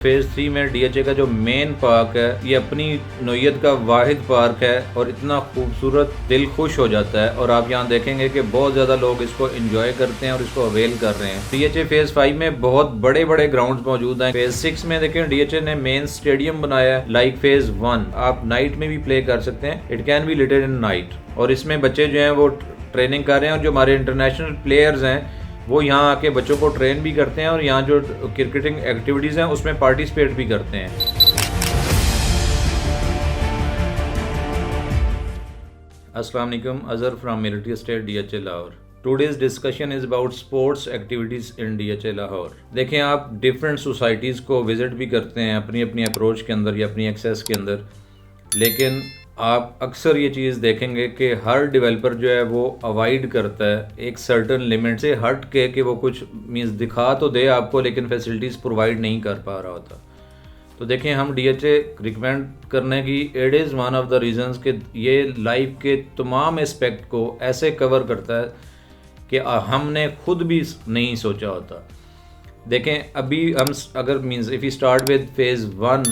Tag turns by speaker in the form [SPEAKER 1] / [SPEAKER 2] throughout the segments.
[SPEAKER 1] Phase 3 में DHA का जो मेन पार्क है ये अपनी नोयत का वाहिद पार्क है और इतना खूबसूरत, दिल खुश हो जाता है। और आप यहाँ देखेंगे कि बहुत ज़्यादा लोग इसको एंजॉय करते हैं और इसको अवेल कर रहे हैं। डीएचए फेज़ 5 में बहुत बड़े बड़े ग्राउंड्स मौजूद हैं। फेज़ 6 में देखें डीएचए ने मेन स्टेडियम बनाया है लाइक फेज़ 1। आप नाइट में भी प्ले कर सकते हैं, it can be lighted in night. और इसमें बच्चे जो हैं वो ट्रेनिंग कर रहे हैं और जो हमारे इंटरनेशनल प्लेयर्स हैं वो यहाँ आके बच्चों को ट्रेन भी करते हैं और यहाँ जो क्रिकेटिंग एक्टिविटीज़ हैं उसमें पार्टिसिपेट भी करते हैं। अस्सलाम वालेकुम, Azhar from military state DHA Lahore. Today's discussion is about sports activities in DHA Lahore. देखें, आप डिफरेंट सोसाइटीज़ को विज़िट भी करते हैं अपनी अपनी अप्रोच के अंदर या अपनी एक्सेस के अंदर, लेकिन आप अक्सर ये चीज़ देखेंगे कि हर डेवलपर जो है वो अवॉइड करता है एक सर्टन लिमिट से हट के कि वो कुछ मीन्स दिखा तो दे आपको लेकिन फैसिलिटीज़ प्रोवाइड नहीं कर पा रहा होता। तो देखें, हम डीएचए रिकमेंड करने की it is one of the reasons कि ये लाइफ के तमाम एस्पेक्ट को ऐसे कवर करता है कि हमने खुद भी नहीं सोचा होता। देखें, अभी हम अगर means if you start with phase 1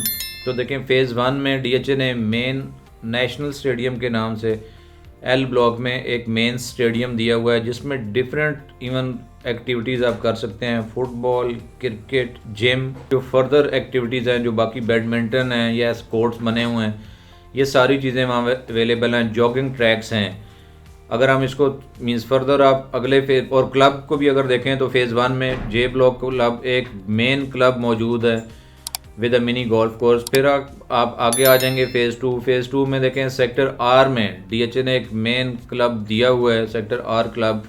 [SPEAKER 1] तो देखें फेज़ 1 में डीएचए ने मेन नेशनल स्टेडियम के नाम से एल ब्लॉक में एक मेन स्टेडियम दिया हुआ है जिसमें डिफरेंट इवन एक्टिविटीज़ आप कर सकते हैं, फुटबॉल, क्रिकेट, जिम, जो फर्दर एक्टिविटीज़ हैं जो बाकी बैडमिंटन हैं या स्पोर्ट्स बने हुए हैं, ये सारी चीज़ें वहाँ अवेलेबल हैं। जॉगिंग ट्रैक्स हैं। अगर हम इसको मीन्स फर्दर आप अगले फेज और क्लब को भी अगर देखें तो फेज़ 1 में जे ब्लॉक क्लब एक मेन क्लब मौजूद है with a mini golf course. फिर आप आगे आ जाएंगे फेज़ 2। फेज़ 2 में देखें सेक्टर आर में डीएचए ने एक मेन क्लब दिया हुआ है, सेक्टर आर क्लब,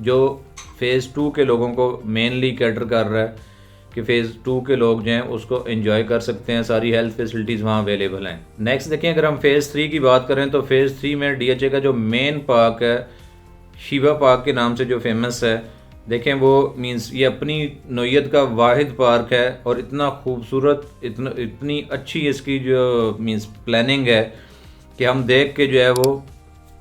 [SPEAKER 1] जो फेज़ 2 के लोगों को मेनली कैटर कर रहा है कि फेज़ 2 के लोग जो हैं उसको एंजॉय कर सकते हैं। सारी हेल्थ फैसिलिटीज़ वहाँ अवेलेबल हैं। नेक्स्ट देखें, अगर हम फेज़ 3 की बात करें तो फेज़ 3 में डीएचए का जो मेन पार्क है शिवा पार्क के नाम से जो फेमस है, देखें वो मीन्स ये अपनी नोयत का वाहिद पार्क है और इतना खूबसूरत, इतनी अच्छी इसकी जो मीन्स प्लानिंग है कि हम देख के जो है वो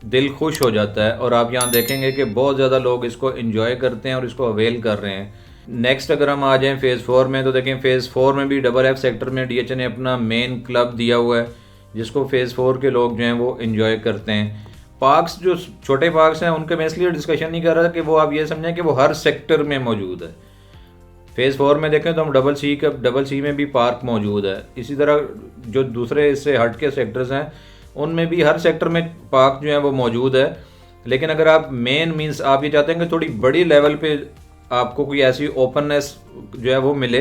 [SPEAKER 1] दिल खुश हो जाता है। और आप यहाँ देखेंगे कि बहुत ज़्यादा लोग इसको एंजॉय करते हैं और इसको अवेल कर रहे हैं। नेक्स्ट अगर हम आ जाएं फेज़ 4 में तो देखें फेज़ 4 में भी डबल एफ सेक्टर में डीएचए ने अपना मेन क्लब दिया हुआ है जिसको फेज़ 4 के लोग जो हैं वो एंजॉय करते हैं। पार्क्स जो छोटे पार्क्स हैं उनके मैं इसलिए डिस्कशन नहीं कर रहा कि वो आप ये समझें कि वो हर सेक्टर में मौजूद है। फेज़ 4 में देखें तो हम डबल सी में भी पार्क मौजूद है। इसी तरह जो दूसरे इससे हट के सेक्टर्स हैं उनमें भी हर सेक्टर में पार्क जो है वो मौजूद है। लेकिन अगर आप मेन मीन्स आप ये चाहते हैं कि थोड़ी बड़ी लेवल पे आपको कोई ऐसी ओपननेस जो है वो मिले,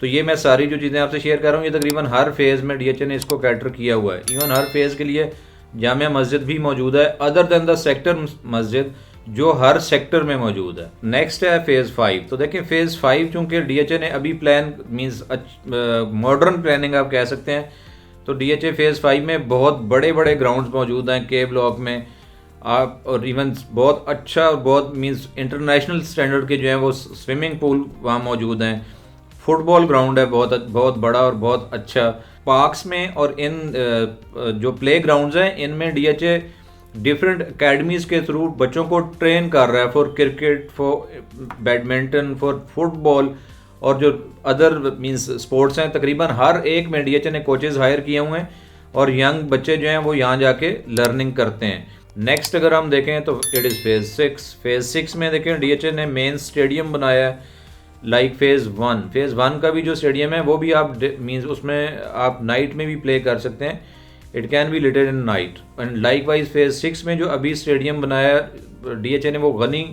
[SPEAKER 1] तो ये मैं सारी जो चीज़ें आपसे शेयर कर रहा हूँ ये तकरीबन हर फेज़ में डीएचए ने इसको कैटर किया हुआ है। इवन हर फेज़ के लिए जामिया मस्जिद भी मौजूद है अदर देन द सेक्टर मस्जिद जो हर सेक्टर में मौजूद है। नेक्स्ट है फेज़ 5। तो देखिए फेज़ 5 चूँकि डीएचए ने अभी प्लान मीन्स मॉडर्न प्लानिंग आप कह सकते हैं, तो डीएचए फेज़ 5 में बहुत बड़े बड़े ग्राउंड्स मौजूद हैं के ब्लॉक में आप, और इवन बहुत अच्छा और बहुत मीन्स इंटरनेशनल स्टैंडर्ड के जो हैं वो स्विमिंग पूल वहाँ मौजूद हैं। फुटबॉल ग्राउंड है बहुत बड़ा और बहुत अच्छा। पार्क्स में और इन जो प्ले ग्राउंड्स हैं इनमें डीएचए डिफरेंट एकेडमीज़ के थ्रू बच्चों को ट्रेन कर रहा है for cricket, for badminton, for football और जो अदर मींस स्पोर्ट्स हैं। तकरीबन हर एक में डीएचए ने कोचेस हायर किए हुए हैं और यंग बच्चे जो हैं वो यहाँ जाके लर्निंग करते हैं। नेक्स्ट अगर हम देखें तो इट इज़ फेज़ 6। फेज़ 6 में देखें डीएचए ने मेन स्टेडियम बनाया है लाइक फेज़ 1। फेज़ 1 का भी जो स्टेडियम है वो भी आप मीन्स उसमें आप नाइट में भी प्ले कर सकते हैं, it can be lighted in night. And likewise phase 6 में जो अभी स्टेडियम बनाया डीएचए ने वो गनी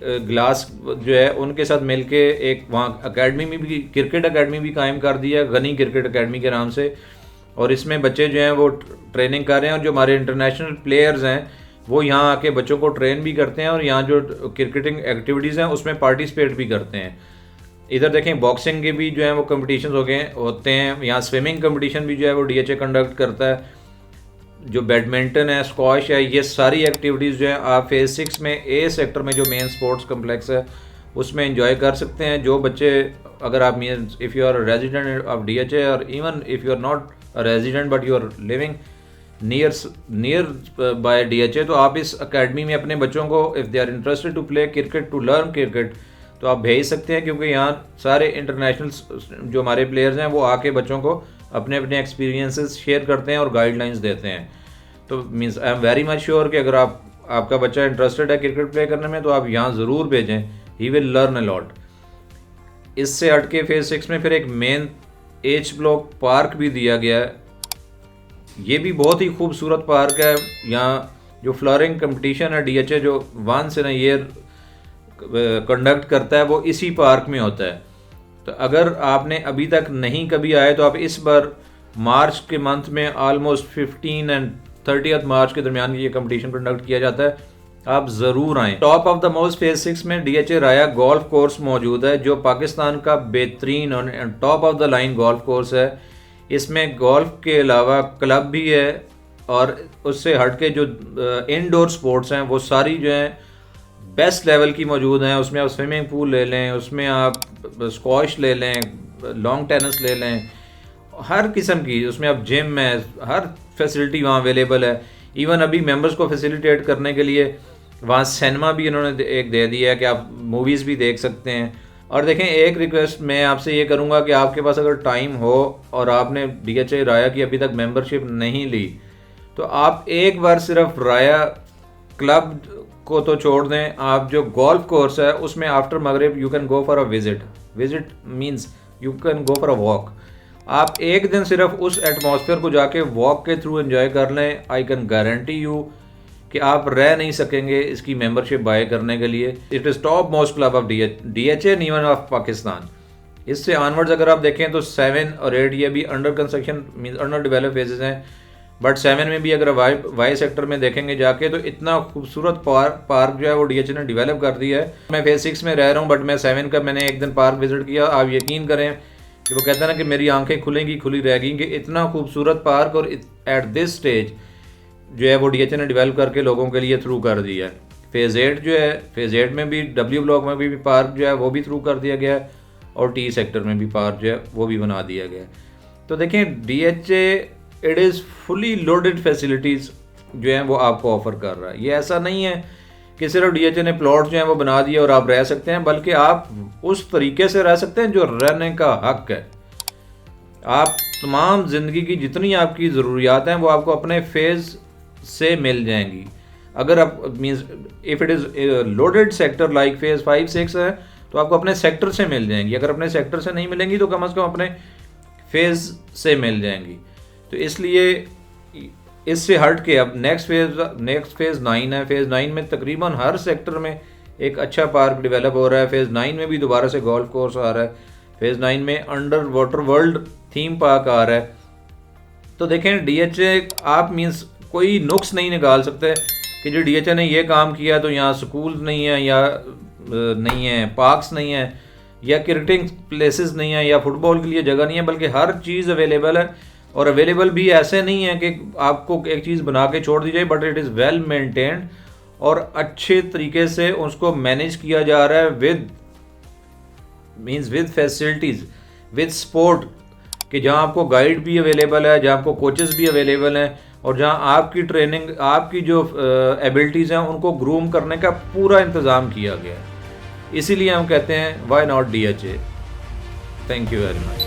[SPEAKER 1] ग्लास जो है उनके साथ मिलके एक वहाँ अकेडमी में भी, क्रिकेट अकेडमी भी कायम कर दिया है गनी क्रिकेट अकेडमी के नाम से। और इसमें बच्चे जो हैं वो ट्रेनिंग कर रहे हैं और जो हमारे इंटरनेशनल प्लेयर्स हैं वो यहाँ आके बच्चों को ट्रेन भी करते हैं और यहाँ जो क्रिकेटिंग एक्टिविटीज़ हैं उसमें पार्टिसिपेट भी करते हैं। इधर देखें बॉक्सिंग के भी जो है वो कंपटीशन होते हैं। यहाँ स्विमिंग कंपटीशन भी जो है वो डीएचए कंडक्ट करता है। जो बैडमिंटन है, स्क्वॉश है, ये सारी एक्टिविटीज़ जो है आप फेज़ 6 में ए सेक्टर में जो मेन स्पोर्ट्स कम्प्लेक्स है उसमें एंजॉय कर सकते हैं। जो बच्चे अगर आप means if you are resident of DHA और even if you are not a resident but you are living nearby DHA, तो आप इस अकेडमी में अपने बच्चों को if they are interested to play cricket, to learn cricket, तो आप भेज सकते हैं, क्योंकि यहाँ सारे इंटरनेशनल जो हमारे प्लेयर्स हैं वो आके बच्चों को अपने अपने एक्सपीरियंसेस शेयर करते हैं और गाइडलाइंस देते हैं। तो means I am very much sure कि अगर आपका बच्चा इंटरेस्टेड है क्रिकेट प्ले करने में तो आप यहाँ ज़रूर भेजें, he will learn a lot. इससे हट के फेज़ 6 में फिर एक मेन एच ब्लॉक पार्क भी दिया गया है। ये भी बहुत ही खूबसूरत पार्क है। यहाँ जो फ्लोरिंग कंपटीशन है DHA जो once in a year conduct करता है वो इसी पार्क में होता है। तो अगर आपने अभी तक नहीं कभी आए तो आप इस बार मार्च के मंथ में ऑलमोस्ट 15 एंड 30 मार्च के दरमियान ये कंपटीशन कंडक्ट किया जाता है, आप ज़रूर आएँ। Top of the most phase 6 में DHA राया गोल्फ कोर्स मौजूद है जो पाकिस्तान का बेहतरीन और top of the line golf course है। इसमें गोल्फ के अलावा क्लब भी है और उससे हट के जो इनडोर स्पोर्ट्स हैं वो सारी जो हैं बेस्ट लेवल की मौजूद हैं। उसमें आप स्विमिंग पूल ले लें, उसमें आप स्क्वॉश ले लें, लॉन्ग टेनिस ले लें, हर किस्म की, उसमें आप जिम है, हर फैसिलिटी वहाँ अवेलेबल है। इवन अभी मेंबर्स को फैसिलिटेट करने के लिए वहाँ सिनेमा भी इन्होंने एक दे दिया है कि आप मूवीज़ भी देख सकते हैं। और देखें, एक रिक्वेस्ट मैं आपसे ये करूँगा कि आपके पास अगर टाइम हो और आपने DHA राया की अभी तक मेंबरशिप नहीं ली तो आप एक बार सिर्फ राया क्लब को तो छोड़ दें, आप जो गोल्फ कोर्स है उसमें आफ्टर मगरिब you can go for a visit means you can go for a walk. आप एक दिन सिर्फ उस एटमॉस्फेयर को जाके वॉक के थ्रू एंजॉय कर लें। आई कैन गारंटी यू कि आप रह नहीं सकेंगे इसकी मेंबरशिप बाय करने के लिए। It is top most club of DHA and even of Pakistan. इससे ऑनवर्ड्स अगर आप देखें तो 7 और 8 ये भी under construction means under develop phases हैं, बट 7 में भी अगर वाई सेक्टर में देखेंगे जाके तो इतना खूबसूरत पार्क जो है वो DHA ने डेवलप कर दिया है। मैं फेज 6 में रह रहा हूँ बट मैं 7 का मैंने एक दिन पार्क विजिट किया। आप यकीन करें कि वो कहता है ना कि मेरी आंखें खुलेंगी खुली रहेगी कि इतना खूबसूरत पार्क और एट दिस स्टेज जो है वो DHA ने डेवलप करके लोगों के लिए थ्रू कर दिया है। फेज़ 8 जो है, फेज़ 8 में भी W ब्लॉक में भी पार्क जो है वो भी थ्रू कर दिया गया है और T सेक्टर में भी पार्क जो है वो भी बना दिया गया है। तो देखें, DHA it is fully loaded facilities जो हैं वो आपको ऑफ़र कर रहा है। ये ऐसा नहीं है कि सिर्फ DHA ने प्लॉट जो हैं वो बना दिए और आप रह सकते हैं, बल्कि आप उस तरीके से रह सकते हैं जो रहने का हक है। आप तमाम ज़िंदगी की जितनी आपकी ज़रूरियात हैं वो आपको अपने फेज़ से मिल जाएंगी। अगर आप means if it is loaded sector like phase 5 6 है तो आपको अपने सेक्टर से मिल जाएंगी। अगर अपने सेक्टर से नहीं मिलेंगी तो कम से कम अपने फेज़ से मिल जाएंगी। तो इसलिए इससे हट के अब नेक्स्ट फेज़ 9 है। फेज़ 9 में तकरीबन हर सेक्टर में एक अच्छा पार्क डेवलप हो रहा है। फेज़ 9 में भी दोबारा से गोल्फ कोर्स आ रहा है। फेज़ 9 में underwater world theme park आ रहा है। तो देखें, DHA आप मीन्स कोई नुक्स नहीं निकाल सकते कि जो DHA ने ये काम किया तो यहाँ स्कूल नहीं है या नहीं है, पार्क्स नहीं है या क्रिकेटिंग प्लेसेस नहीं है या फुटबॉल के लिए जगह नहीं है, बल्कि हर चीज़ अवेलेबल है। और अवेलेबल भी ऐसे नहीं है कि आपको एक चीज़ बना के छोड़ दी जाए, but it is well maintained और अच्छे तरीके से उसको मैनेज किया जा रहा है विद फैसिलिटीज़, विद सपोर्ट, कि जहाँ आपको गाइड भी अवेलेबल है, जहाँ आपको कोचेस भी अवेलेबल हैं और जहाँ आपकी ट्रेनिंग, आपकी जो एबिलिटीज़ हैं उनको ग्रूम करने का पूरा इंतज़ाम किया गया है। इसीलिए हम कहते हैं why not DHA। Thank you very much.